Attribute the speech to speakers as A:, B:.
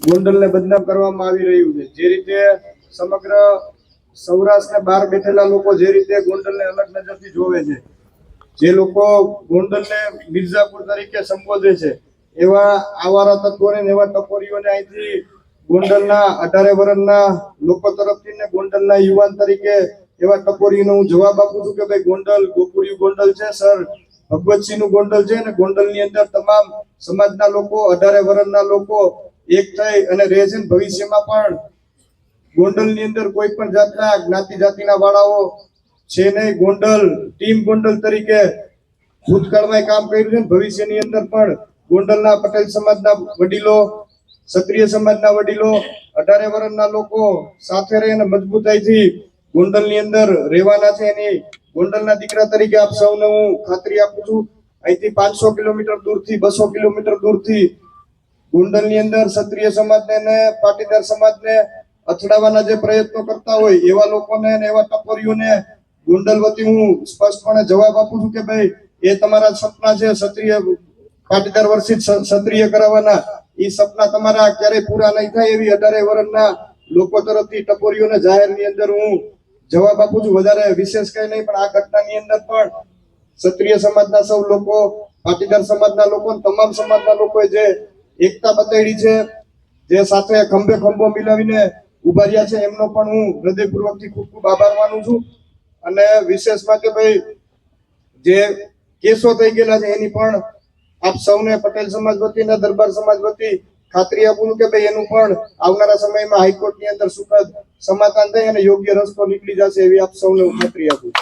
A: ગોંડલને બદનામ કરવામાં આવી રહ્યું છે। જે રીતે સમગ્ર સૌરાષ્ટ્રને બહાર બેઠેલા લોકો જે રીતે ગોંડલને અલગ નજરથી જોવે છે, જે લોકો ગોંડલને મિર્ઝાપુર તરીકે સંબોધે છે, એવા આવારા તત્વોને એવા ટપોરીઓને અહીંથી ગોંડલના 18 વર્ષના લોકો તરફથી ને ગોંડલના યુવાન તરીકે એવા ટપોરીનો હું જવાબ આપું છું કે ભાઈ ગોંડલ ગોકુળિયું ગોંડલ છે સર, ભગવતસિંહનું ગોંડલ છે ને ગોંડલની અંદર તમામ સમાજના લોકો 18 વર્ષના લોકો એક થઈ અને રહે છે। ભવિષ્યમાં પણ ગોંડલની અંદર કોઈ પણ જાતના જ્ઞાતિ જાતિના વાળાઓ છે નહીં। ગોંડલ ટીમ ગોંડલ તરીકે ભૂતકાળમાં કામ કર્યું છે। ભવિષ્યની અંદર પણ ગોંડલના પટેલ સમાજના વડીલો, ક્ષત્રિય સમાજના વડીલો, 18 વર્ષના લોકો સાથે રહીને મજબૂતાઈથી ગોંડલની અંદર રહેવાના છે। એની ગોંડલના દીકરા તરીકે આપ સૌને હું ખાતરી આપું છું। અહીંથી 500 કિલોમીટર દૂરથી 200 કિલોમીટર દૂરથી ગોંડલની અંદર ક્ષત્રિય સમાજને અને પાટીદાર સમાજને અથડાવવાના જે પ્રયત્નો કરતા હોય એવા લોકોને અને એવા ટપોરીઓને ગોંડલ વતી હું સ્પષ્ટપણે જવાબ આપું છું કે ભાઈ એ તમારા સપના છે ક્ષત્રિય પાટીદાર વર્ષિત ક્ષત્રિય કરાવવાના, એ સપના તમારા ક્યારેય પૂરા નહીં થાય એવી 18 વર્ષના લોકો તરફથી ટપોરીઓને જાહેરની અંદર હું જવાબ આપું છું। વધારે વિશેષ કઈ નહીં, પણ આ ઘટનાની અંદર પણ ક્ષત્રિય સમાજના સૌ લોકો, પાટીદાર સમાજના લોકો, તમામ સમાજના લોકોએ જે એકતા બતાવી છે, જે સાથે ખંભે ખંભો મિલાવીને ઉભા રહ્યા છે, એમનો પણ હું હૃદયપૂર્વકથી ખૂબ ખૂબ આભાર માનું છું। અને વિશેષમાં કે ભાઈ જે કેસો થઈ ગયેલા છે એની પણ આપ સૌને પટેલ સમાજ વતી અને દરબાર સમાજ વતી ખાતરી આપું કે ભાઈ એનું પણ આવનારા સમયમાં હાઈકોર્ટની અંદર સુખદ સમાધાન થાય અને યોગ્ય રસ્તો નીકળી જશે એવી આપ સૌને ખાતરી આપું।